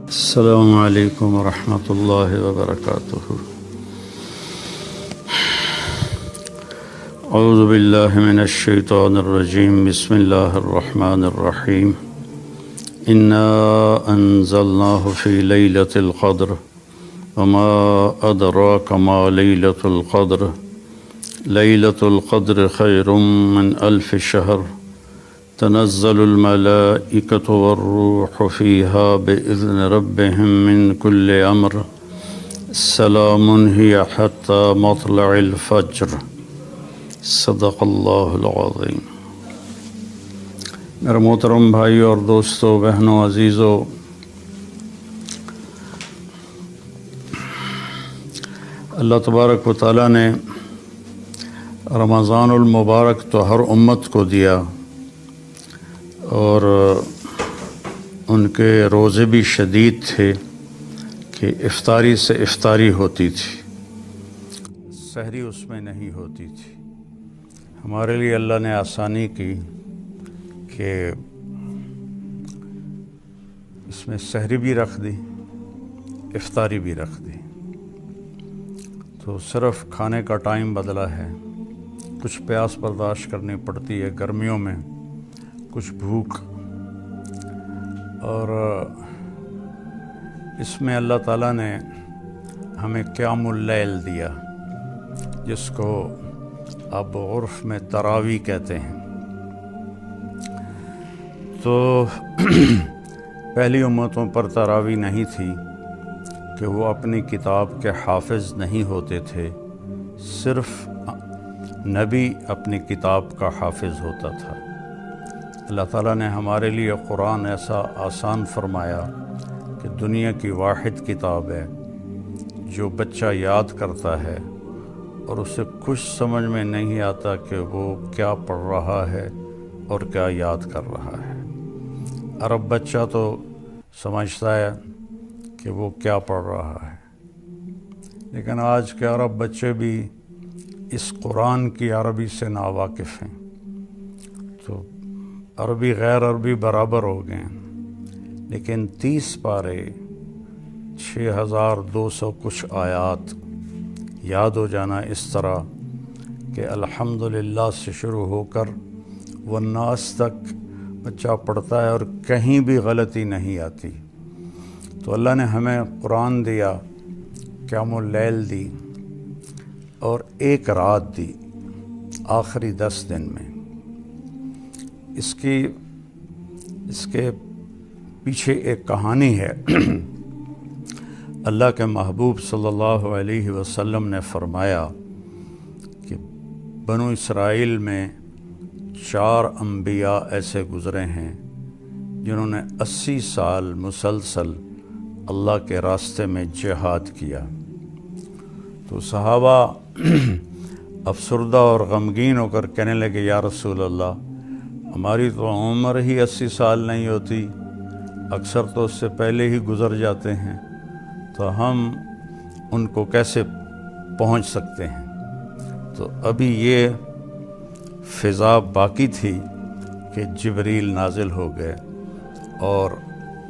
السلام علیکم ورحمۃ اللہ وبرکاتہ۔ اعوذ باللہ من الشیطان الرجیم، بسم اللہ الرحمن الرحیم۔ انا انزلناہ فی لیلۃ القدر وما ادراک ما لیلۃ القدر لیلۃ القدر خیر من الف شہر تنزل الملائکۃ والروح فیہا بإذن ربہم من کل امر سلام ہی حتی مطلع الفجر۔ صدق اللہ العظیم۔ میرے محترم بھائیو اور دوستو، بہنوں، عزیزو، اللہ تبارک و تعالیٰ نے رمضان المبارک تو ہر امت کو دیا، اور ان کے روزے بھی شدید تھے کہ افطاری سے افطاری ہوتی تھی، سحری اس میں نہیں ہوتی تھی۔ ہمارے لیے اللہ نے آسانی کی کہ اس میں سحری بھی رکھ دی، افطاری بھی رکھ دی، تو صرف کھانے کا ٹائم بدلا ہے۔ کچھ پیاس برداشت کرنی پڑتی ہے گرمیوں میں، کچھ بھوک، اور اس میں اللہ تعالیٰ نے ہمیں قیام اللیل دیا، جس کو اب عرف میں تراویح کہتے ہیں۔ تو پہلی امتوں پر تراویح نہیں تھی کہ وہ اپنی کتاب کے حافظ نہیں ہوتے تھے، صرف نبی اپنی کتاب کا حافظ ہوتا تھا۔ اللہ تعالیٰ نے ہمارے لیے قرآن ایسا آسان فرمایا کہ دنیا کی واحد کتاب ہے جو بچہ یاد کرتا ہے اور اسے کچھ سمجھ میں نہیں آتا کہ وہ کیا پڑھ رہا ہے اور کیا یاد کر رہا ہے۔ عرب بچہ تو سمجھتا ہے کہ وہ کیا پڑھ رہا ہے، لیکن آج کے عرب بچے بھی اس قرآن کی عربی سے ناواقف ہیں، تو عربی غیر عربی برابر ہو گئے ہیں۔ لیکن 30 پارے، 6200 کچھ آیات یاد ہو جانا اس طرح کہ الحمدللہ سے شروع ہو کر والناس تک بچہ پڑھتا ہے اور کہیں بھی غلطی نہیں آتی۔ تو اللہ نے ہمیں قرآن دیا، قیام اللیل دی، اور ایک رات دی آخری 10 دن میں۔ اس کے پیچھے ایک کہانی ہے۔ اللہ کے محبوب صلی اللہ علیہ وسلم نے فرمایا کہ بنو اسرائیل میں 4 انبیاء ایسے گزرے ہیں جنہوں نے 80 سال مسلسل اللہ کے راستے میں جہاد کیا۔ تو صحابہ افسردہ اور غمگین ہو کر کہنے لگے، یا رسول اللہ، ہماری تو عمر ہی 80 سال نہیں ہوتی، اکثر تو اس سے پہلے ہی گزر جاتے ہیں، تو ہم ان کو کیسے پہنچ سکتے ہیں؟ تو ابھی یہ فضا باقی تھی کہ جبریل نازل ہو گئے، اور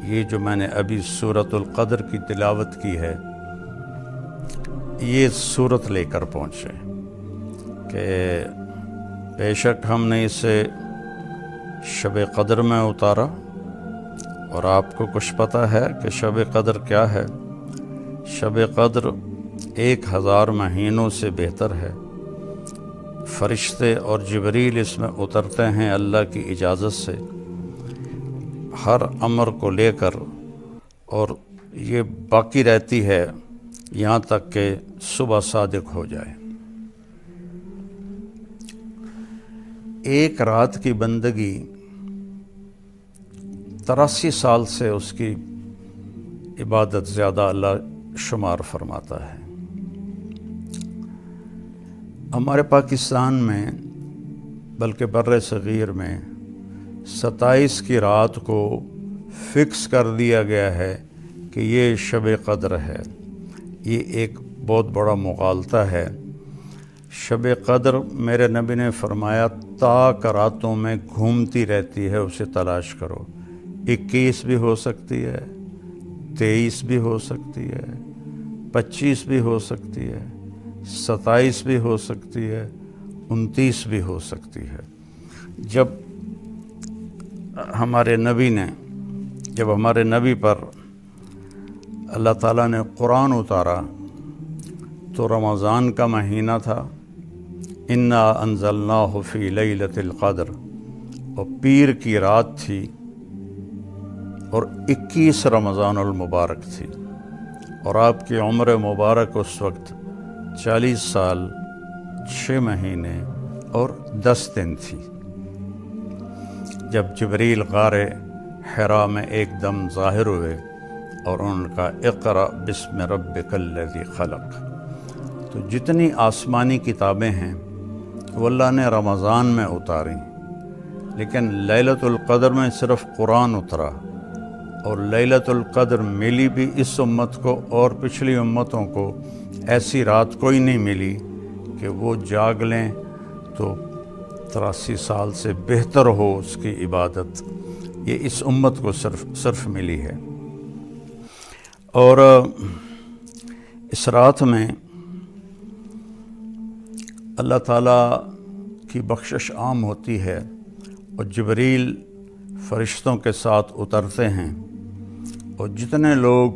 یہ جو میں نے ابھی سورۃ القدر کی تلاوت کی ہے، یہ صورت لے کر پہنچے کہ بے شک ہم نے اسے شب قدر میں اتارا، اور آپ کو کچھ پتہ ہے کہ شب قدر کیا ہے؟ شب قدر 1000 مہینوں سے بہتر ہے۔ فرشتے اور جبریل اس میں اترتے ہیں اللہ کی اجازت سے، ہر امر کو لے کر، اور یہ باقی رہتی ہے یہاں تک کہ صبح صادق ہو جائے۔ ایک رات کی بندگی 83 سال سے اس کی عبادت زیادہ اللہ شمار فرماتا ہے۔ ہمارے پاکستان میں، بلکہ بر صغیر میں، 27 کی رات کو فکس کر دیا گیا ہے کہ یہ شب قدر ہے۔ یہ ایک بہت بڑا مغالطہ ہے۔ شب قدر میرے نبی نے فرمایا تاک راتوں میں گھومتی رہتی ہے، اسے تلاش کرو۔ 21 بھی ہو سکتی ہے، 23 بھی ہو سکتی ہے، 25 بھی ہو سکتی ہے، 27 بھی ہو سکتی ہے، 29 بھی ہو سکتی ہے۔ جب ہمارے نبی پر اللہ تعالیٰ نے قرآن اتارا تو رمضان کا مہینہ تھا، انا انزلناہ فی لیلۃ القدر، اور پیر کی رات تھی اور 21 رمضان المبارک تھی، اور آپ کی عمر مبارک اس وقت 40 سال 6 مہینے اور 10 دن تھی، جب جبریل غار حرا میں ایک دم ظاہر ہوئے اور ان کا اقرأ بسم ربک الذی خلق۔ تو جتنی آسمانی کتابیں ہیں وہ اللہ نے رمضان میں اتاری، لیکن لیلۃ القدر میں صرف قرآن اترا، اور لیلۃ القدر ملی بھی اس امت کو اور پچھلی امتوں کو ایسی رات کوئی نہیں ملی کہ وہ جاگ لیں تو 83 سال سے بہتر ہو اس کی عبادت، یہ اس امت کو صرف ملی ہے۔ اور اس رات میں اللہ تعالیٰ کی بخشش عام ہوتی ہے، اور جبریل فرشتوں کے ساتھ اترتے ہیں، اور جتنے لوگ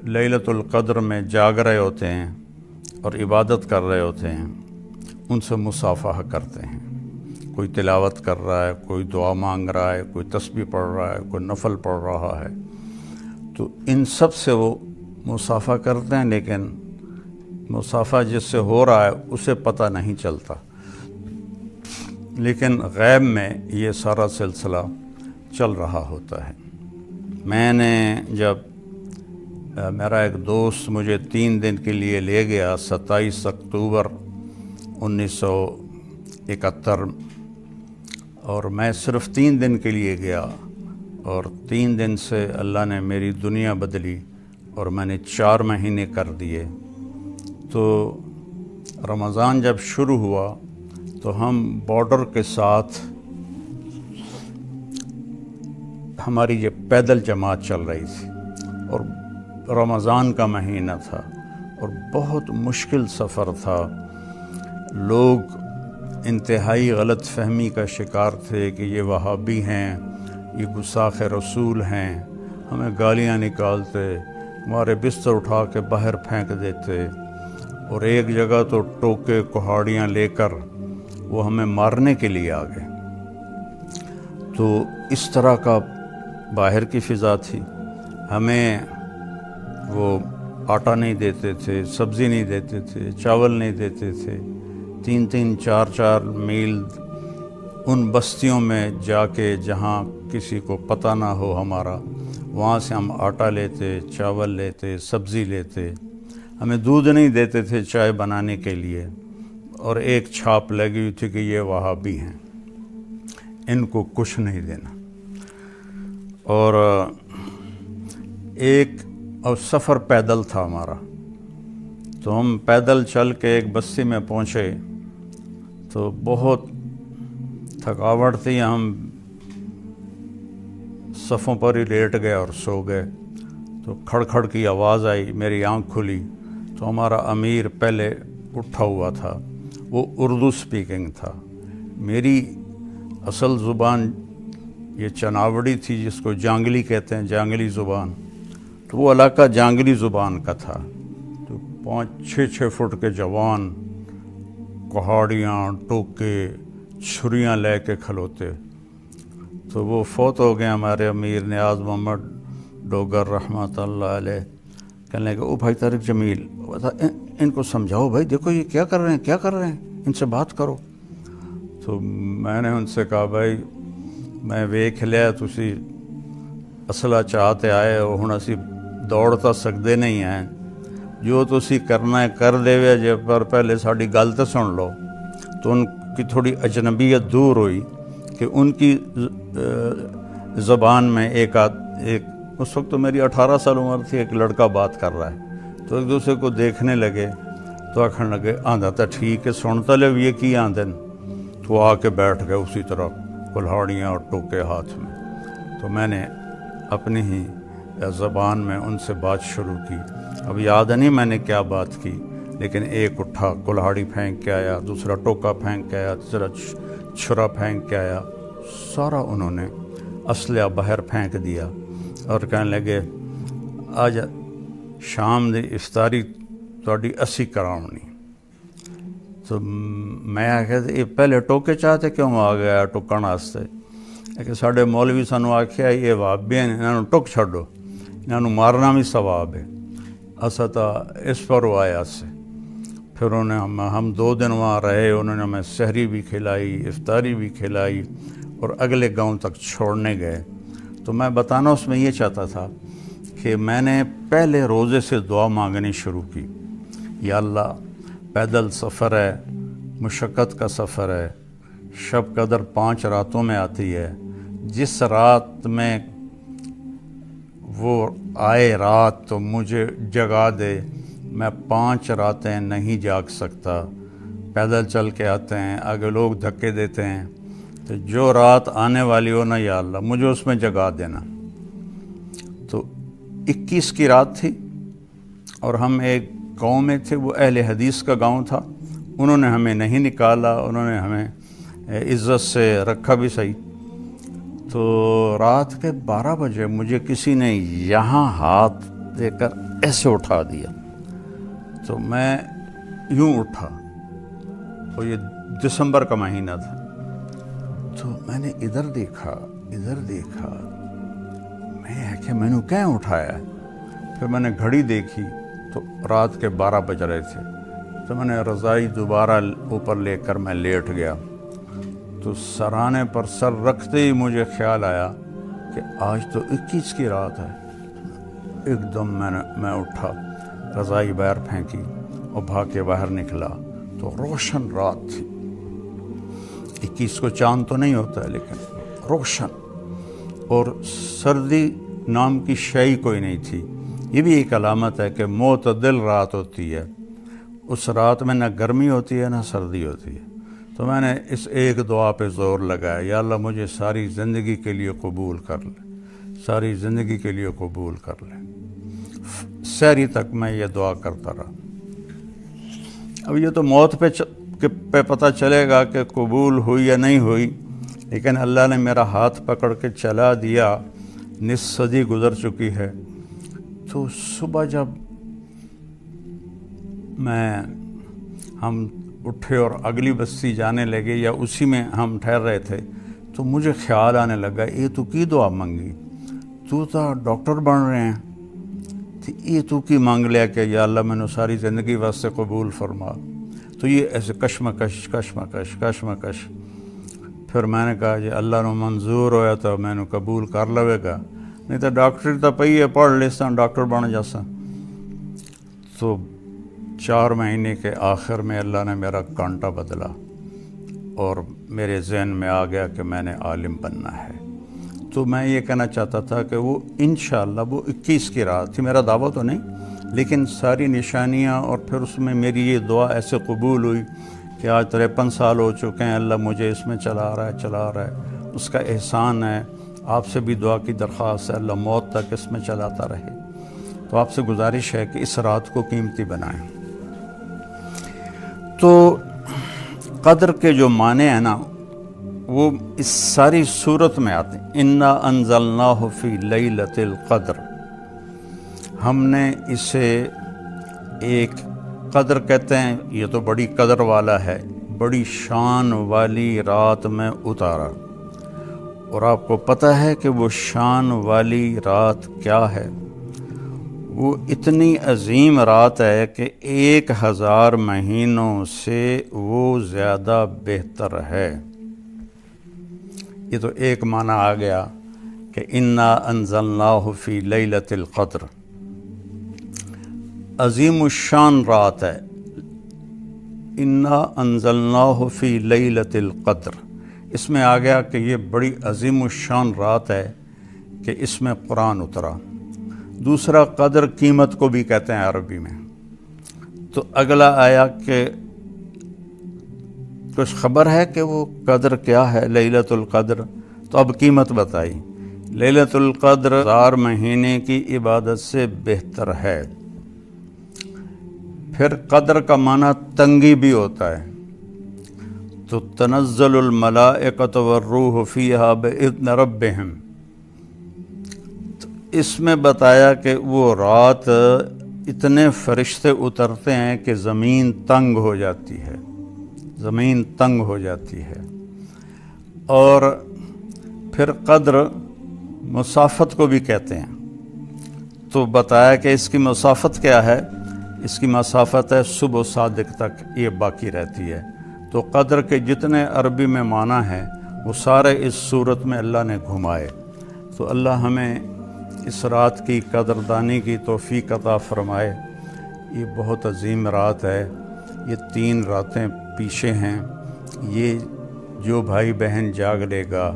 لیلۃ القدر میں جاگ رہے ہوتے ہیں اور عبادت کر رہے ہوتے ہیں ان سے مصافحہ کرتے ہیں۔ کوئی تلاوت کر رہا ہے، کوئی دعا مانگ رہا ہے، کوئی تسبیح پڑھ رہا ہے، کوئی نفل پڑھ رہا ہے، تو ان سب سے وہ مصافحہ کرتے ہیں، لیکن مصافحہ جس سے ہو رہا ہے اسے پتہ نہیں چلتا، لیکن غیب میں یہ سارا سلسلہ چل رہا ہوتا ہے۔ میں نے جب میرا ایک دوست مجھے 3 دن کے لیے لے گیا 27 اکتوبر 1971، اور میں صرف 3 دن کے لیے گیا، اور 3 دن سے اللہ نے میری دنیا بدلی اور میں نے 4 مہینے کر دیے۔ تو رمضان جب شروع ہوا تو ہم بارڈر کے ساتھ ہماری یہ پیدل جماعت چل رہی تھی، اور رمضان کا مہینہ تھا اور بہت مشکل سفر تھا۔ لوگ انتہائی غلط فہمی کا شکار تھے کہ یہ وہابی ہیں، یہ گستاخ رسول ہیں، ہمیں گالیاں نکالتے، ہمارے بستر اٹھا کے باہر پھینک دیتے، اور ایک جگہ تو ٹوکے کہاڑیاں لے کر وہ ہمیں مارنے کے لیے آ گئے۔ تو اس طرح کا باہر کی فضا تھی، ہمیں وہ آٹا نہیں دیتے تھے، سبزی نہیں دیتے تھے، چاول نہیں دیتے تھے، 3-3 4-4 میل ان بستیوں میں جا کے جہاں کسی کو پتہ نہ ہو ہمارا، وہاں سے ہم آٹا لیتے، چاول لیتے، سبزی لیتے، ہمیں دودھ نہیں دیتے تھے چائے بنانے کے لیے، اور ایک چھاپ لگی ہوئی تھی کہ یہ وہابی ہیں، ان کو کچھ نہیں دینا۔ اور سفر پیدل تھا ہمارا، تو ہم پیدل چل کے ایک بستی میں پہنچے تو بہت تھکاوٹ تھی، ہم صفوں پر ہی لیٹ گئے اور سو گئے۔ تو کھڑ کھڑ کی آواز آئی، میری آنکھ کھلی تو ہمارا امیر پہلے اٹھا ہوا تھا، وہ اردو سپیکنگ تھا۔ میری اصل زبان یہ چناوڑی تھی، جس کو جانگلی کہتے ہیں، جانگلی زبان، تو وہ علاقہ جانگلی زبان کا تھا۔ تو 5-6 فٹ کے جوان کہاڑیاں، ٹوکے، چھریاں لے کے کھلوتے۔ تو وہ فوت ہو گئے ہمارے امیر نیاز محمد ڈوگر رحمۃ اللہ علیہ۔ کہنے لگے، او بھائی طارق جمیل، ان کو سمجھاؤ بھائی، دیکھو یہ کیا کر رہے ہیں، ان سے بات کرو۔ تو میں نے ان سے کہا، بھائی میں ویکھ لیا تسی اصلہ چاہتے آئے ہو، ہن اسی دوڑ تا سکدے نہیں ہیں، جو تسی کرنا ہے کر دے وے جے، پر پہلے ساڈی گل تے سن لو۔ تو ان کی تھوڑی اجنبیت دور ہوئی کہ ان کی زبان میں ایک اس وقت تو میری 18 سال عمر تھی، ایک لڑکا بات کر رہا ہے، تو ایک دوسرے کو دیکھنے لگے، تو آکھن لگے، آندہ تا ٹھیک ہے، سنتا لے یہ کی آندن۔ تو آ کے بیٹھ گئے اسی طرح، کلہاڑیاں اور ٹوکے ہاتھ میں۔ تو میں نے اپنی ہی زبان میں ان سے بات شروع کی. اب یاد نہیں میں نے کیا بات کی، لیکن ایک اٹھا کلہاڑی پھینک کے آیا، دوسرا ٹوکا پھینک کے آیا، تیسرا چھرا پھینک کے آیا. سارا انہوں نے اسلحہ باہر پھینک دیا اور کہنے لگے آج شام دی افطاری تہاڈی اسی کراونی. تو میں آخیا یہ پہلے ٹوکے چاہتے کیوں آ گیا ٹکن واسطے؟ کہ ساڈے مولوی سانوں آخیا یہ وہابی ہیں، انہوں ٹک چھڈو، انہوں مارنا بھی ثواب ہے. اسا تو اس پر وہ آیا سے. پھر انہوں نے ہم 2 دن وہاں رہے، انہوں نے ہمیں سحری بھی کھلائی، افطاری بھی کھلائی، اور اگلے گاؤں تک چھوڑنے گئے. تو میں بتانا اس میں یہ چاہتا تھا کہ میں نے پہلے روزے سے دعا مانگنی شروع کی. یا اللہ، پیدل سفر ہے، مشقت کا سفر ہے، شب قدر 5 راتوں میں آتی ہے. جس رات میں وہ آئے رات تو مجھے جگا دے. میں 5 راتیں نہیں جاگ سکتا. پیدل چل کے آتے ہیں، آگے لوگ دھکے دیتے ہیں. تو جو رات آنے والی ہو نا یا اللہ مجھے اس میں جگا دینا. تو 21 کی رات تھی اور ہم ایک گاؤں میں تھے، وہ اہل حدیث کا گاؤں تھا. انہوں نے ہمیں نہیں نکالا، انہوں نے ہمیں عزت سے رکھا بھی صحیح. تو رات کے 12 بجے مجھے کسی نے یہاں ہاتھ دے کر ایسے اٹھا دیا. تو میں یوں اٹھا، اور یہ دسمبر کا مہینہ تھا. تو میں نے ادھر دیکھا، میں کہ میں نے کیوں اٹھایا. پھر میں نے گھڑی دیکھی تو رات کے 12 بج رہے تھے. تو میں نے رضائی دوبارہ اوپر لے کر میں لیٹ گیا. تو سرانے پر سر رکھتے ہی مجھے خیال آیا کہ آج تو 21 کی رات ہے. ایک دم میں اٹھا، رضائی باہر پھینکی اور بھاگ کے باہر نکلا. تو روشن رات تھی. 21 کو چاند تو نہیں ہوتا ہے لیکن روشن، اور سردی نام کی شے کوئی نہیں تھی. یہ بھی ایک علامت ہے کہ معتدل رات ہوتی ہے. اس رات میں نہ گرمی ہوتی ہے نہ سردی ہوتی ہے. تو میں نے اس ایک دعا پہ زور لگایا، یا اللہ مجھے ساری زندگی کے لیے قبول کر لے، ساری زندگی کے لیے قبول کر لے. سحری تک میں یہ دعا کرتا رہا. اب یہ تو موت پہ پتہ چلے گا کہ قبول ہوئی یا نہیں ہوئی، لیکن اللہ نے میرا ہاتھ پکڑ کے چلا دیا. نصف صدی گزر چکی ہے. تو صبح جب ہم اٹھے اور اگلی بستی جانے لگے یا اسی میں ہم ٹھہر رہے تھے، تو مجھے خیال آنے لگا یہ تو کی دعا منگی، تو ڈاکٹر بن رہے ہیں، تو یہ تو کی مانگ لیا کہ یا اللہ میں نے ساری زندگی واسطے قبول فرما. تو یہ ایسے کشمکش. پھر میں نے کہا جی اللہ نے منظور ہویا تو میں نے قبول کر لوے گا، نہیں تو ڈاکٹری تو پئی ہے، پڑھ لیساں ڈاکٹر بن جاساں. تو 4 مہینے کے آخر میں اللہ نے میرا کانٹا بدلا اور میرے ذہن میں آ گیا کہ میں نے عالم بننا ہے. تو میں یہ کہنا چاہتا تھا کہ وہ انشاءاللہ وہ 21 کی رات تھی. میرا دعویٰ تو نہیں، لیکن ساری نشانیاں، اور پھر اس میں میری یہ دعا ایسے قبول ہوئی کہ آج 53 سال ہو چکے ہیں، اللہ مجھے اس میں چلا رہا ہے. اس کا احسان ہے. آپ سے بھی دعا کی درخواست ہے، اللہ موت تک اس میں چلاتا رہے. تو آپ سے گزارش ہے کہ اس رات کو قیمتی بنائیں. تو قدر کے جو معنی ہیں نا وہ اس ساری صورت میں آتے ہیں. انا انزلناہ فی لیلۃ القدر. ہم نے اسے ایک قدر کہتے ہیں، یہ تو بڑی قدر والا ہے، بڑی شان والی رات میں اتارا. اور آپ کو پتہ ہے کہ وہ شان والی رات کیا ہے؟ وہ اتنی عظیم رات ہے کہ 1000 مہینوں سے وہ زیادہ بہتر ہے. یہ تو ایک معنی آ گیا کہ انا انزلناہ فی لیلۃ القدر. عظیم الشان رات ہے. انا انزلناہ فی لیلۃ القدر. اس میں آ گیا کہ یہ بڑی عظیم الشان رات ہے کہ اس میں قرآن اترا. دوسرا قدر قیمت کو بھی کہتے ہیں عربی میں. تو اگلا آیا کہ کچھ خبر ہے کہ وہ قدر کیا ہے لیلۃ القدر، تو اب قیمت بتائی. لیلۃ القدر 1000 مہینے کی عبادت سے بہتر ہے۔ پھر قدر کا معنی تنگی بھی ہوتا ہے، تو تنزل الملائکۃ والروح فیہا بإذن ربہم، اس میں بتایا کہ وہ رات اتنے فرشتے اترتے ہیں کہ زمین تنگ ہو جاتی ہے، زمین تنگ ہو جاتی ہے۔ اور پھر قدر مسافت کو بھی کہتے ہیں، تو بتایا کہ اس کی مسافت کیا ہے؟ اس کی مسافت ہے صبح و صادق تک یہ باقی رہتی ہے۔ تو قدر کے جتنے عربی میں معنی ہیں وہ سارے اس صورت میں اللہ نے گھمائے۔ تو اللہ ہمیں اس رات کی قدردانی کی توفیق عطا فرمائے۔ یہ بہت عظیم رات ہے، یہ 3 راتیں پیچھے ہیں۔ یہ جو بھائی بہن جاگ لے گا،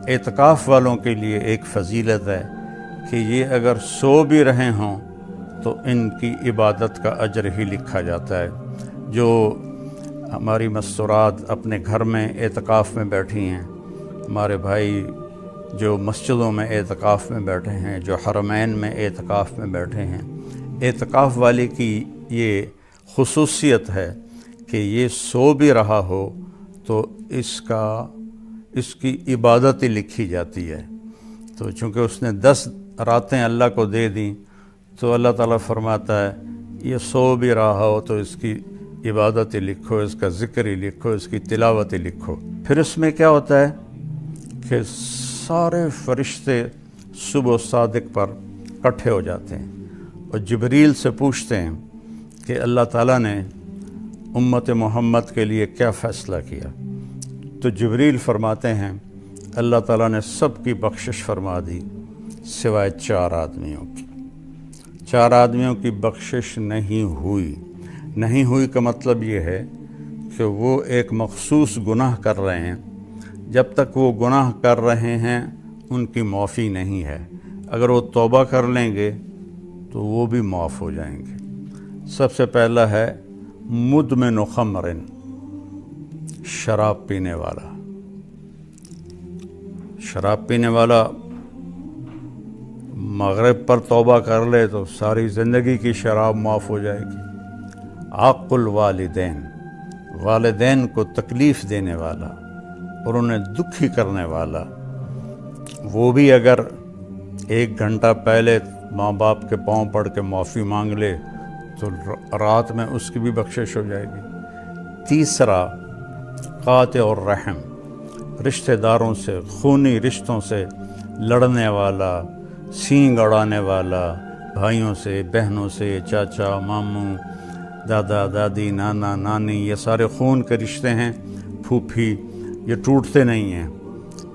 اعتکاف والوں کے لیے ایک فضیلت ہے کہ یہ اگر سو بھی رہے ہوں تو ان کی عبادت کا اجر ہی لکھا جاتا ہے۔ جو ہماری مستورات اپنے گھر میں اعتکاف میں بیٹھی ہیں، ہمارے بھائی جو مسجدوں میں اعتکاف میں بیٹھے ہیں، جو حرمین میں اعتکاف میں بیٹھے ہیں، اعتکاف والے کی یہ خصوصیت ہے کہ یہ سو بھی رہا ہو تو اس کی عبادت لکھی جاتی ہے۔ تو چونکہ اس نے 10 راتیں اللہ کو دے دیں تو اللہ تعالیٰ فرماتا ہے یہ سو بھی رہا ہو تو اس کی عبادت لکھو، اس کا ذکر ہی لکھو، اس کی تلاوت لکھو۔ پھر اس میں کیا ہوتا ہے کہ سارے فرشتے صبح و صادق پر اکٹھے ہو جاتے ہیں اور جبریل سے پوچھتے ہیں کہ اللہ تعالیٰ نے امت محمد کے لیے کیا فیصلہ کیا؟ تو جبریل فرماتے ہیں اللہ تعالیٰ نے سب کی بخشش فرما دی سوائے 4 آدمیوں کی۔ 4 آدمیوں کی بخشش نہیں ہوئی کا مطلب یہ ہے کہ وہ ایک مخصوص گناہ کر رہے ہیں، جب تک وہ گناہ کر رہے ہیں ان کی معافی نہیں ہے۔ اگر وہ توبہ کر لیں گے تو وہ بھی معاف ہو جائیں گے۔ سب سے پہلا ہے مدمن خمر، شراب پینے والا۔ شراب پینے والا مغرب پر توبہ کر لے تو ساری زندگی کی شراب معاف ہو جائے گی۔ عاق الوالدین، والدین کو تکلیف دینے والا اور انہیں دکھی کرنے والا، وہ بھی اگر 1 گھنٹہ پہلے ماں باپ کے پاؤں پڑ کے معافی مانگ لے تو رات میں اس کی بھی بخشش ہو جائے گی۔ تیسرا قاطع الرحم، رشتہ داروں سے، خونی رشتوں سے لڑنے والا، سینگ اڑانے والا، بھائیوں سے، بہنوں سے، چاچا، ماموں، دادا، دادی، نانا، نانی، یہ سارے خون کے رشتے ہیں، پھوپھی، یہ ٹوٹتے نہیں ہیں۔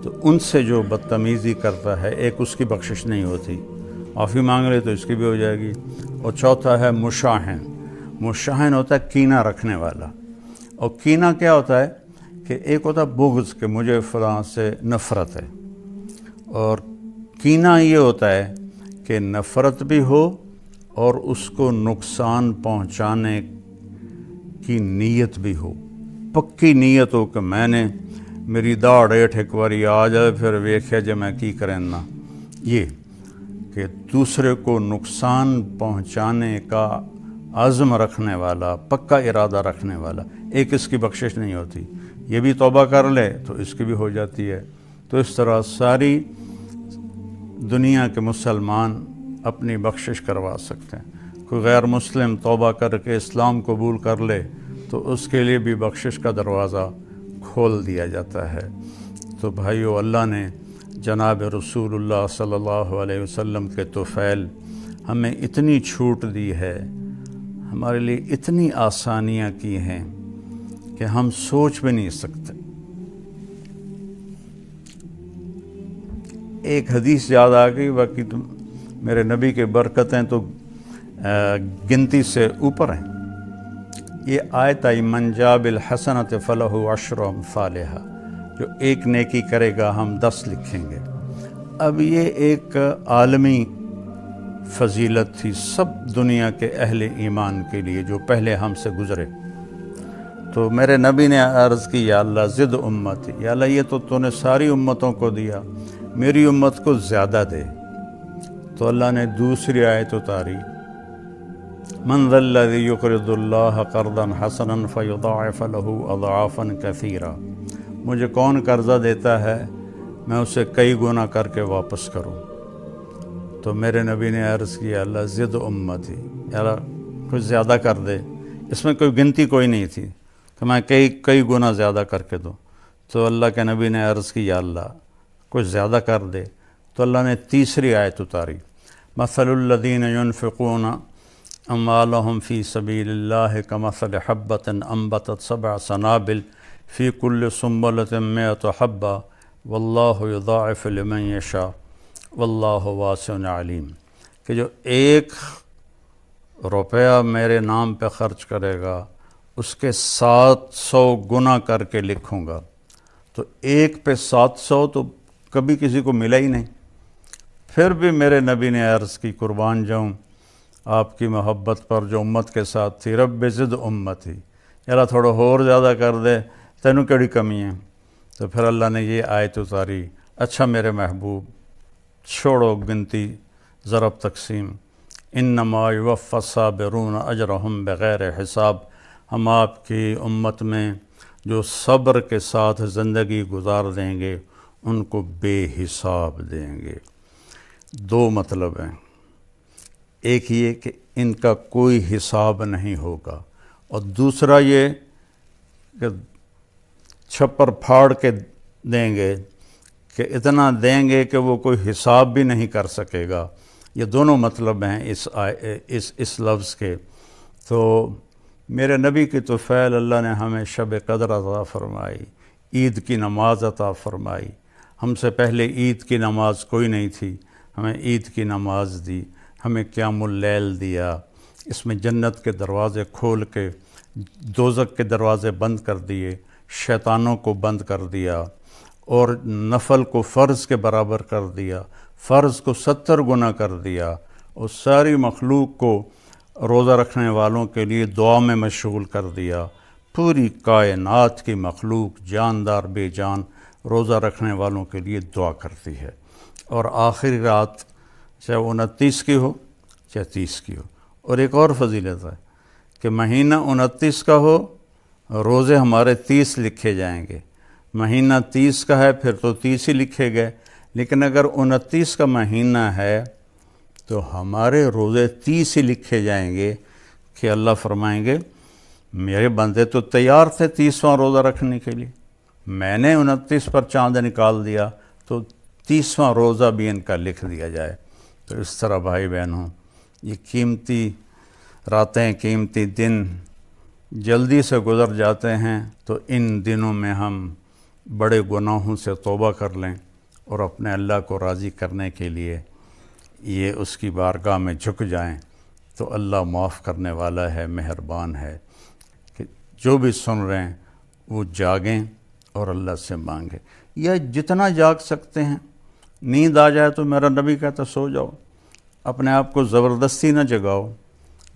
تو ان سے جو بدتمیزی کرتا ہے، ایک اس کی بخشش نہیں ہوتی، معافی مانگ لے تو اس کی بھی ہو جائے گی۔ اور چوتھا ہے مشاحن۔ مشاحن ہوتا ہے کینہ رکھنے والا۔ اور کینہ کیا ہوتا ہے کہ ایک ہوتا ہے بغض کہ مجھے فلاں سے نفرت ہے، اور کینہ یہ ہوتا ہے کہ نفرت بھی ہو اور اس کو نقصان پہنچانے کی نیت بھی ہو، پکی نیت ہو کہ میں نے میری داڑھ ایک باری آ جائے پھر ویکھے جے میں کی کریں نا، یہ کہ دوسرے کو نقصان پہنچانے کا عزم رکھنے والا، پکا ارادہ رکھنے والا، ایک اس کی بخشش نہیں ہوتی۔ یہ بھی توبہ کر لے تو اس کی بھی ہو جاتی ہے۔ تو اس طرح ساری دنیا کے مسلمان اپنی بخشش کروا سکتے ہیں۔ کوئی غیر مسلم توبہ کر کے اسلام قبول کر لے تو اس کے لیے بھی بخشش کا دروازہ کھول دیا جاتا ہے۔ تو بھائیو، اللہ نے جناب رسول اللہ صلی اللہ علیہ وسلم کے طفیل ہمیں اتنی چھوٹ دی ہے، ہمارے لیے اتنی آسانیاں کی ہیں کہ ہم سوچ بھی نہیں سکتے۔ ایک حدیث یاد آ گئی، باقی تو میرے نبی کے برکتیں تو گنتی سے اوپر ہیں۔ یہ آیت آئی من جاء بالحسنۃ فلہ عشر امثالھا، جو ایک نیکی کرے گا ہم 10 لکھیں گے۔ اب یہ ایک عالمی فضیلت تھی سب دنیا کے اہل ایمان کے لیے جو پہلے ہم سے گزرے۔ تو میرے نبی نے عرض کی یا اللہ زد امتی، یا اللہ یہ تو نے ساری امتوں کو دیا، میری امت کو زیادہ دے۔ تو اللہ نے دوسری آیت اتاری، من ذا الذی یقرض اللہ قرضا حسنا فیضاعف له اضعافا کثیرا، مجھے کون قرضہ دیتا ہے میں اسے کئی گنا کر کے واپس کروں۔ تو میرے نبی نے عرض کیا اللہ زد امتی، اللہ کچھ زیادہ کر دے۔ اس میں کوئی گنتی کوئی نہیں تھی کہ میں کئی گنا زیادہ کر کے دوں۔ تو اللہ کے نبی نے عرض کی یا اللہ کچھ زیادہ کر دے۔ تو اللہ نے تیسری آیت اتاری، مثل الذین ينفقون اموالهم فی سبیل اللہ کمثل حبۃ انبتت 7 سنابل فی کل سنبلۃ 100 حبۃ واللہ یضاعف لمن یشاء واللہ واسع علیم، کہ جو 1 روپیہ میرے نام پہ خرچ کرے گا اس کے 700 گنا کر کے لکھوں گا۔ تو 1 پہ 700 تو کبھی کسی کو ملا ہی نہیں۔ پھر بھی میرے نبی نے عرض کی قربان جاؤں آپ کی محبت پر جو امت کے ساتھ تھی، رب زد امتی، اللہ تھوڑا اور زیادہ کر دے، تینوں کیڑی کمی ہے۔ تو پھر اللہ نے یہ آیت اتاری، اچھا میرے محبوب چھوڑو گنتی ضرب تقسیم، انما یوفی الصابرون اجرہم بغیر حساب، ہم آپ کی امت میں جو صبر کے ساتھ زندگی گزار دیں گے ان کو بے حساب دیں گے۔ 2 مطلب ہیں، ایک یہ کہ ان کا کوئی حساب نہیں ہوگا، اور دوسرا یہ کہ چھپر پھاڑ کے دیں گے، کہ اتنا دیں گے کہ وہ کوئی حساب بھی نہیں کر سکے گا۔ یہ دونوں مطلب ہیں اس لفظ کے۔ تو میرے نبی کی طفیل اللہ نے ہمیں شب قدر عطا فرمائی، عید کی نماز عطا فرمائی۔ ہم سے پہلے عید کی نماز کوئی نہیں تھی، ہمیں عید کی نماز دی، ہمیں قیام اللیل دیا، اس میں جنت کے دروازے کھول کے دوزخ کے دروازے بند کر دیے، شیطانوں کو بند کر دیا، اور نفل کو فرض کے برابر کر دیا، فرض کو 70 گنا کر دیا، اور ساری مخلوق کو روزہ رکھنے والوں کے لیے دعا میں مشغول کر دیا۔ پوری کائنات کی مخلوق جاندار بے جان روزہ رکھنے والوں کے لیے دعا کرتی ہے، اور آخری رات چاہے 29 کی ہو چاہے 30 کی ہو۔ اور ایک اور فضیلت ہے کہ مہینہ 29 کا ہو، روزے ہمارے 30 لکھے جائیں گے۔ مہینہ 30 کا ہے پھر تو 30 ہی لکھے گئے، لیکن اگر 29 کا مہینہ ہے تو ہمارے روزے 30 ہی لکھے جائیں گے، کہ اللہ فرمائیں گے میرے بندے تو تیار تھے 30واں روزہ رکھنے کے لیے، میں نے 29 پر چاند نکال دیا تو 30واں روزہ بھی ان کا لکھ دیا جائے۔ تو اس طرح بھائی بہنوں، یہ قیمتی راتیں، قیمتی دن جلدی سے گزر جاتے ہیں، تو ان دنوں میں ہم بڑے گناہوں سے توبہ کر لیں، اور اپنے اللہ کو راضی کرنے کے لیے یہ اس کی بارگاہ میں جھک جائیں، تو اللہ معاف کرنے والا ہے، مہربان ہے، کہ جو بھی سن رہے ہیں وہ جاگیں اور اللہ سے مانگیں، یا جتنا جاگ سکتے ہیں۔ نیند آ جائے تو میرا نبی کہتا سو جاؤ، اپنے آپ کو زبردستی نہ جگاؤ،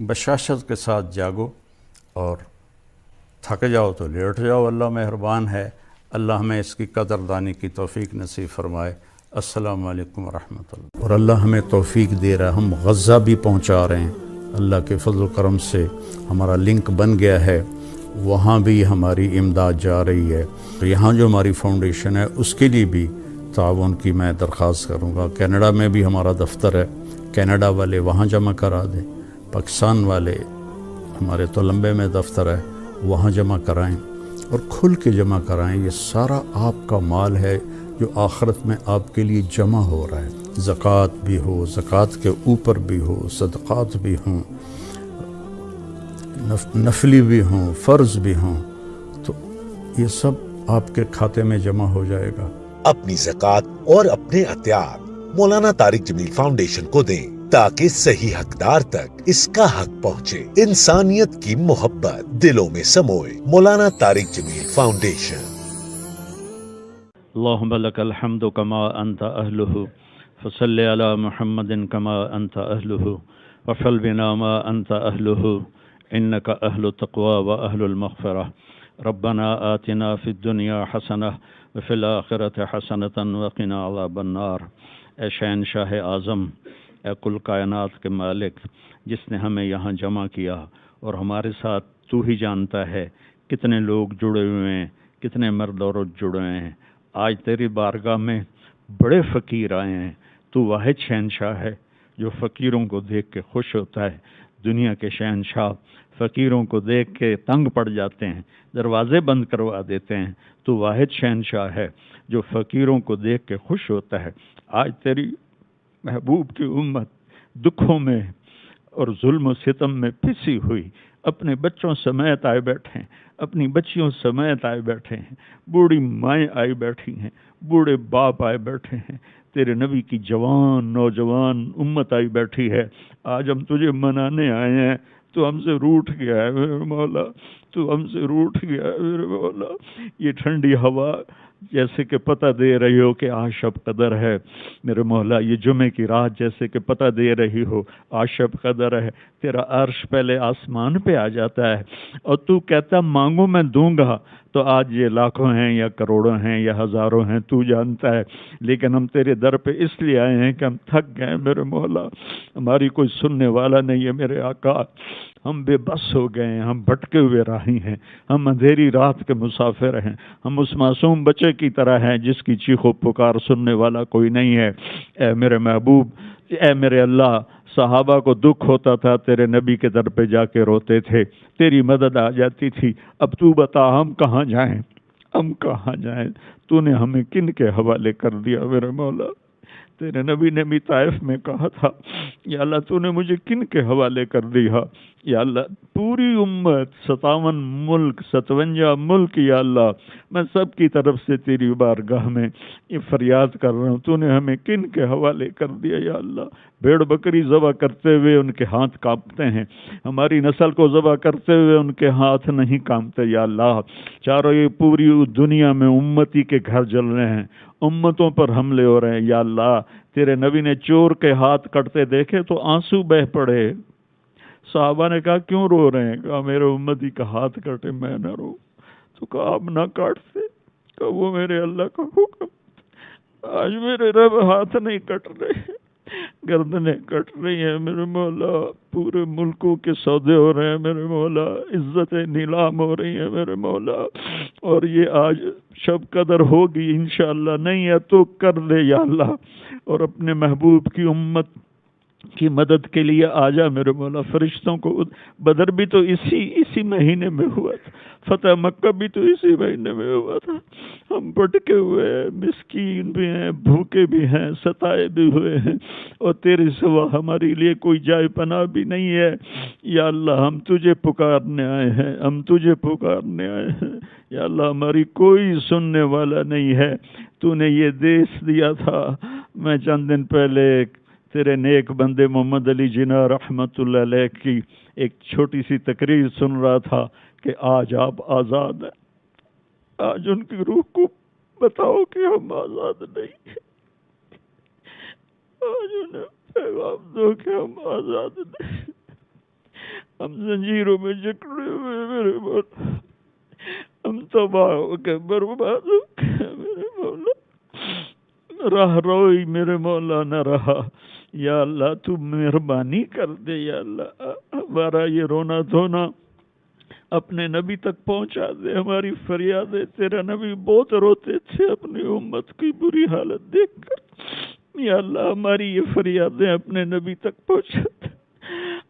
بشاشت کے ساتھ جاگو، اور تھک جاؤ تو لیٹ جاؤ، اللہ مہربان ہے۔ اللہ ہمیں اس کی قدردانی کی توفیق نصیب فرمائے۔ السلام علیکم ورحمۃ اللہ۔ اور اللہ ہمیں توفیق دے رہا ہے، ہم غزہ بھی پہنچا رہے ہیں، اللہ کے فضل و کرم سے ہمارا لنک بن گیا ہے، وہاں بھی ہماری امداد جا رہی ہے۔ یہاں جو ہماری فاؤنڈیشن ہے اس کے لیے بھی تعاون کی میں درخواست کروں گا۔ کینیڈا میں بھی ہمارا دفتر ہے، کینیڈا والے وہاں جمع کرا دیں، پاکستان والے ہمارے تولمبے میں دفتر ہے وہاں جمع کرائیں، اور کھل کے جمع کرائیں۔ یہ سارا آپ کا مال ہے جو آخرت میں آپ کے لیے جمع ہو رہا ہے، زکوٰۃ بھی ہو، زکوٰۃ کے اوپر بھی ہو، صدقات بھی ہوں، نفلی بھی ہوں، فرض بھی ہوں، تو یہ سب آپ کے کھاتے میں جمع ہو جائے گا۔ اپنی زکوٰۃ اور اپنے عطیات مولانا طارق جمیل فاؤنڈیشن کو دیں تاکہ صحیح حقدار تک اس کا حق پہنچے۔ انسانیت کی محبت دلوں میں سموئے۔ مولانا طارق جمیل فاؤنڈیشن۔ اللہم لک الحمد کما انت اہلہ، فصلی علی محمد کما انت اہلہ، وفعل بنا ما انت اہلہ، انک اہل التقوی و اہل المغفرہ۔ ربنا آتنا فی الدنیا حسنہ وفی الآخرۃ حسنۃ وقنا عذاب النار۔ اے شہنشاہ اعظم، اے کل کائنات کے مالک، جس نے ہمیں یہاں جمع کیا اور ہمارے ساتھ تو ہی جانتا ہے کتنے لوگ جڑے ہوئے ہیں، کتنے مرد عورت جڑے ہوئے ہیں۔ آج تیری بارگاہ میں بڑے فقیر آئے ہیں۔ تو واحد شہنشاہ ہے جو فقیروں کو دیکھ کے خوش ہوتا ہے۔ دنیا کے شہنشاہ فقیروں کو دیکھ کے تنگ پڑ جاتے ہیں، دروازے بند کروا دیتے ہیں۔ تو واحد شہنشاہ ہے جو فقیروں کو دیکھ کے خوش ہوتا ہے۔ آج تیری محبوب کی امت دکھوں میں اور ظلم و ستم میں پسی ہوئی اپنے بچوں سمیت آئے بیٹھے ہیں، اپنی بچیوں سمیت آئے بیٹھے ہیں، بوڑھی مائیں آئی بیٹھی ہیں، بوڑھے باپ آئے بیٹھے ہیں، تیرے نبی کی جوان نوجوان امت آئی بیٹھی ہے۔ آج ہم تجھے منانے آئے ہیں، تو ہم سے روٹھ گیا ہے میرے مولا، تو ہم سے روٹھ گیا ہے میرے مولا۔ یہ ٹھنڈی ہوا جیسے کہ پتہ دے رہی ہو کہ آج شب قدر ہے میرے مولا، یہ جمعے کی رات جیسے کہ پتہ دے رہی ہو آج شب قدر ہے۔ تیرا عرش پہلے آسمان پہ آ جاتا ہے اور تو کہتا مانگو میں دوں گا، تو آج یہ لاکھوں ہیں یا کروڑوں ہیں یا ہزاروں ہیں تو جانتا ہے، لیکن ہم تیرے در پہ اس لیے آئے ہیں کہ ہم تھک گئے میرے مولا، ہماری کوئی سننے والا نہیں ہے میرے آقا، ہم بے بس ہو گئے ہیں، ہم بھٹکے ہوئے راہی ہیں، ہم اندھیری رات کے مسافر ہیں، ہم اس معصوم بچے کی طرح ہیں جس کی چیخ و پکار سننے والا کوئی نہیں ہے۔ اے میرے محبوب، اے میرے اللہ، صحابہ کو دکھ ہوتا تھا تیرے نبی کے در پہ جا کے روتے تھے، تیری مدد آ جاتی تھی۔ اب تو بتا ہم کہاں جائیں، ہم کہاں جائیں؟ تو نے ہمیں کن کے حوالے کر دیا میرے مولا؟ تیرے نبی نے بھی طائف میں کہا تھا یا اللہ تو نے مجھے کن کے حوالے کر دیا؟ یا اللہ پوری امت 57 ملک 57 ملک یا اللہ میں سب کی طرف سے تیری بارگاہ میں یہ فریاد کر رہا ہوں، تو نے ہمیں کن کے حوالے کر دیا یا اللہ؟ بھیڑ بکری ذبح کرتے ہوئے ان کے ہاتھ کانپتے ہیں، ہماری نسل کو ذبح کرتے ہوئے ان کے ہاتھ نہیں کانپتے یا اللہ۔ چاروں یہ پوری دنیا میں امتی کے گھر جل رہے ہیں، امتوں پر حملے ہو رہے ہیں یا اللہ۔ تیرے نبی نے چور کے ہاتھ کٹتے دیکھے تو آنسو بہ پڑے، صحابہ نے کہا کیوں رو رہے ہیں؟ کہا میرے امتی کا ہاتھ کٹے میں نہ رو۔ تو کہا آپ نہ کاٹتے؟ کہا وہ میرے اللہ کا حکم، آج میرے رب ہاتھ نہیں کٹ رہے، گردنیں کٹ رہی ہیں میرے مولا، پورے ملکوں کے سودے ہو رہے ہیں میرے مولا، عزتیں نیلام ہو رہی ہیں میرے مولا، اور یہ آج شب قدر ہوگی انشاءاللہ، نہیں ہے تو کر دے یا اللہ، اور اپنے محبوب کی امت کی مدد کے لیے آ جا میرے مولا۔ فرشتوں کو بدر بھی تو اسی مہینے میں ہوا تھا، فتح مکہ بھی تو اسی مہینے میں ہوا تھا، ہم بھٹکے ہوئے ہیں، مسکین بھی ہیں، بھوکے بھی ہیں، ستائے بھی ہوئے ہیں، اور تیرے سوا ہمارے لیے کوئی جائے پناہ بھی نہیں ہے یا اللہ۔ ہم تجھے پکارنے آئے ہیں، ہم تجھے پکارنے آئے ہیں یا اللہ، ہماری کوئی سننے والا نہیں ہے۔ تو نے یہ دیش دیا تھا، میں چند دن پہلے تیرے نیک بندے محمد علی جناح رحمت اللہ علیہ کی ایک چھوٹی سی تقریر سن رہا تھا کہ آج آپ آزاد ہیں۔ آج ان کی روح کو بتاؤ کہ ہم آزاد نہیں ہیں، آج انہیں پیغام دو کہ ہم آزاد نہیں، ہم زنجیروں میں جکڑے ہوئے میرے مولا، ہم تباہ ہو کے برباد ہو گئے میرے مولا، راہ روئی میرے مولا نہ رہا یا اللہ، تو مہربانی کر دے یا اللہ، ہمارا یہ رونا دھونا اپنے نبی تک پہنچا دے، ہماری فریادیں، تیرا نبی بہت روتے تھے اپنی امت کی بری حالت دیکھ کر یا اللہ، ہماری یہ فریادیں اپنے نبی تک پہنچا دے،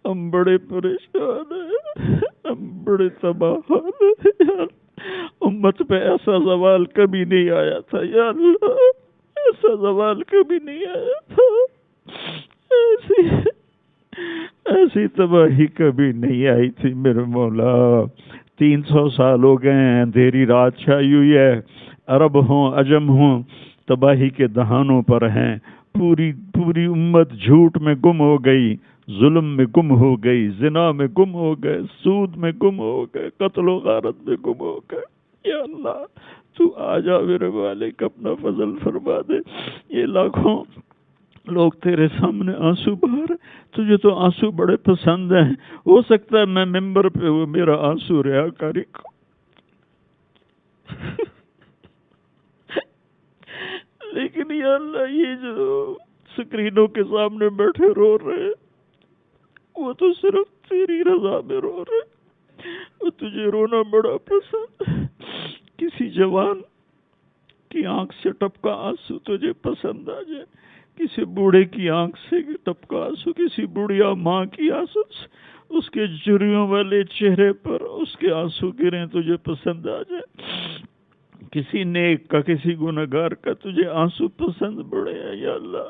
ہم بڑے پریشان ہیں، ہم بڑے تباہ ہیں یا اللہ، امت پہ ایسا زوال کبھی نہیں آیا تھا یا اللہ، ایسا زوال کبھی نہیں آیا تھا، ایسی تباہی کبھی نہیں آئی تھی میرے مولا۔ 300 سال ہو گئے ہیں، اندھیری رات چھائی ہوئی ہے، عرب ہوں عجم ہوں تباہی کے دہانوں پر ہیں، پوری امت جھوٹ میں گم ہو گئی، ظلم میں گم ہو گئی، زنا میں گم ہو گئے، سود میں گم ہو گئے، قتل و غارت میں گم ہو گئے یا اللہ، تو آجا میرے مالک، اپنا فضل فرما دے۔ یہ لاکھوں لوگ تیرے سامنے آنسو بہا رہے، تجھے تو آنسو بڑے پسند ہیں، ہو سکتا ہے میں ممبر پہ وہ میرا آنسو ریاکاری کو لیکن یا اللہ یہ جو سکرینوں کے سامنے بیٹھے رو رہے وہ تو صرف تیری رضا میں رو رہے، وہ تجھے رونا بڑا پسند۔ کسی جوان کی آنکھ سے ٹپکا آنسو تجھے پسند آ جائے، کسی بوڑھے کی آنکھ سے ٹپکا آنسو، کسی بڑھیا ماں کی آنسو، اس کے جریوں والے چہرے پر اس کے آنسو گریں تجھے پسند آ جائے، کسی نیک کا کسی گنہگار کا تجھے آنسو پسند بڑے ہیں یا اللہ۔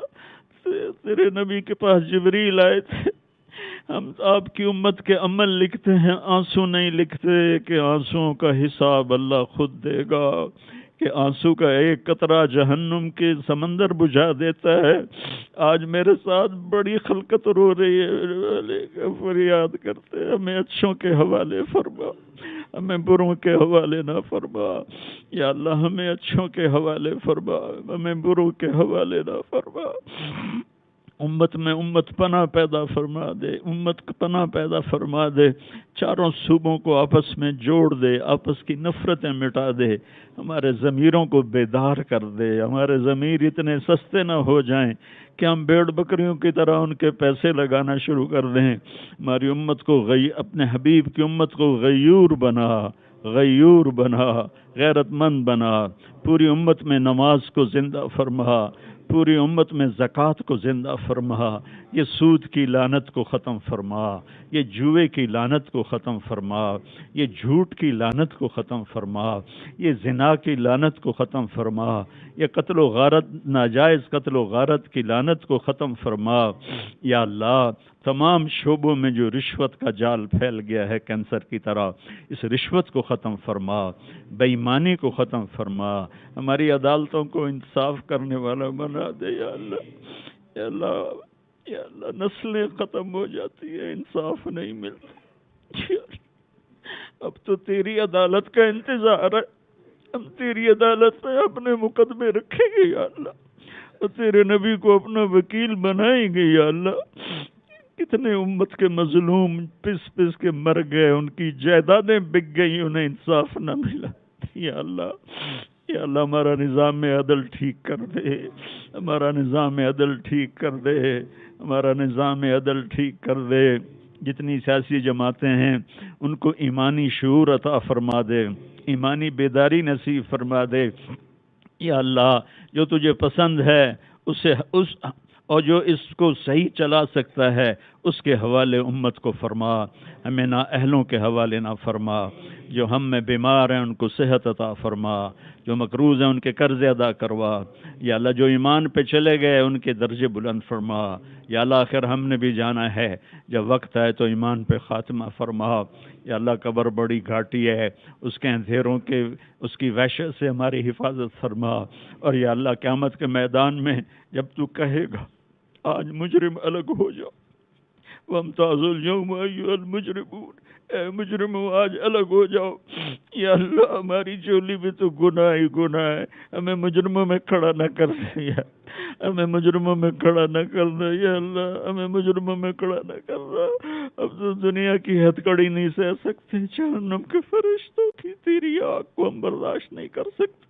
تیرے نبی کے پاس جبریل آئے تھے، ہم آپ کی امت کے عمل لکھتے ہیں، آنسو نہیں لکھتے کہ آنسوؤں کا حساب اللہ خود دے گا، کہ آنسو کا ایک قطرہ جہنم کے سمندر بجھا دیتا ہے۔ آج میرے ساتھ بڑی خلقت رو رہی ہے، فریاد کرتے ہمیں اچھوں کے حوالے فرما، ہمیں بروں کے حوالے نہ فرما یا اللہ، ہمیں اچھوں کے حوالے فرما، ہمیں بروں کے حوالے نہ فرما۔ امت میں امت پناہ پیدا فرما دے، امت پناہ پیدا فرما دے، چاروں صوبوں کو آپس میں جوڑ دے، آپس کی نفرتیں مٹا دے، ہمارے ضمیروں کو بیدار کر دے، ہمارے ضمیر اتنے سستے نہ ہو جائیں کہ ہم بھیڑ بکریوں کی طرح ان کے پیسے لگانا شروع کر دیں۔ ہماری امت کو اپنے حبیب کی امت کو غیور بنا، غیور بنا، غیرت مند بنا، پوری امت میں نماز کو زندہ فرما، پوری امت میں زکوٰۃ کو زندہ فرما، یہ سود کی لعنت کو ختم فرما، یہ جوئے کی لعنت کو ختم فرما، یہ جھوٹ کی لعنت کو ختم فرما، یہ زنا کی لعنت کو ختم فرما، یہ قتل و غارت، ناجائز قتل و غارت کی لعنت کو ختم فرما یا اللہ۔ تمام شعبوں میں جو رشوت کا جال پھیل گیا ہے کینسر کی طرح، اس رشوت کو ختم فرما، بے ایمانی کو ختم فرما، ہماری عدالتوں کو انصاف کرنے والا بنا دے یا اللہ۔ یا اللہ، یا اللہ، نسلیں ختم ہو جاتی ہیں، انصاف نہیں ملتا۔ اب تو تیری عدالت کا انتظار ہے، ہم تیری عدالت میں اپنے مقدمے رکھیں گے یا اللہ، اور تیرے نبی کو اپنا وکیل بنائیں گے یا اللہ۔ کتنے امت کے مظلوم پس پس کے مر گئے، ان کی جائیدادیں بک گئی، انہیں انصاف نہ ملا یا اللہ۔ یا اللہ، ہمارا نظام عدل ٹھیک کر دے، ہمارا نظام عدل ٹھیک کر دے، ہمارا نظام عدل ٹھیک کر دے۔ جتنی سیاسی جماعتیں ہیں ان کو ایمانی شعور عطا فرما دے، ایمانی بیداری نصیب فرما دے یا اللہ۔ جو تجھے پسند ہے اسے اور جو اس کو صحیح چلا سکتا ہے اس کے حوالے امت کو فرما، ہمیں نا اہلوں کے حوالے نہ فرما۔ جو ہم میں بیمار ہیں ان کو صحت عطا فرما، جو مقروض ہیں ان کے قرض ادا کروا یا اللہ۔ جو ایمان پہ چلے گئے ان کے درجے بلند فرما یا اللہ۔ آخر ہم نے بھی جانا ہے، جب وقت آئے تو ایمان پہ خاتمہ فرما یا اللہ۔ قبر بڑی گھاٹی ہے، اس کے اندھیروں کے، اس کی وحشت سے ہماری حفاظت فرما، اور یا اللہ قیامت کے میدان میں جب تو کہے گا آج مجرم الگ ہو جاؤ، وَامْتَازُوا الْيَوْمَ أَيُّهَا الْمُجْرِمُونَ، اے مجرموں آج الگ ہو جاؤ یا اللہ۔ ہماری چولی میں تو گناہ ہی گناہ ہے، ہمیں مجرموں میں کھڑا نہ کر دے یا ہمیں مجرموں میں کھڑا نہ کر دے یا اللہ، ہمیں مجرموں میں کھڑا نہ کر دے۔ اب تو دنیا کی ہتھ کڑی نہیں سہ سکتے، جہنم کے فرشتوں کی تیری آگ کو ہم برداشت نہیں کر سکتے۔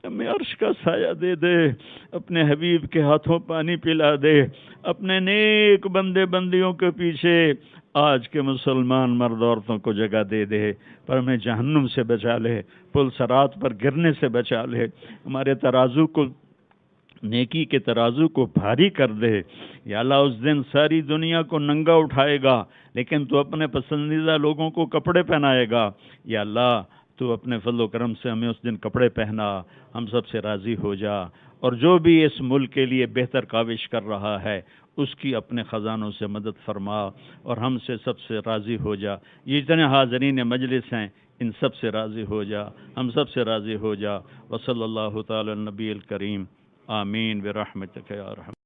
ہمیں عرش کا سایہ دے دے، اپنے حبیب کے ہاتھوں پانی پلا دے، اپنے نیک بندے بندیوں کے پیچھے آج کے مسلمان مرد عورتوں کو جگہ دے دے، پر ہمیں جہنم سے بچا لے، پل صراط پر گرنے سے بچا لے، ہمارے ترازو کو، نیکی کے ترازو کو بھاری کر دے یا اللہ۔ اس دن ساری دنیا کو ننگا اٹھائے گا لیکن تو اپنے پسندیدہ لوگوں کو کپڑے پہنائے گا یا اللہ۔ تو اپنے فضل و کرم سے ہمیں اس دن کپڑے پہنا، ہم سب سے راضی ہو جا، اور جو بھی اس ملک کے لیے بہتر کاوش کر رہا ہے اس کی اپنے خزانوں سے مدد فرما، اور ہم سے سب سے راضی ہو جا۔ یہ جتنے حاضرین مجلس ہیں ان سب سے راضی ہو جا، ہم سب سے راضی ہو جا۔ وصلی اللہ تعالی النبی الکریم، آمین برحمتک یا ارحم۔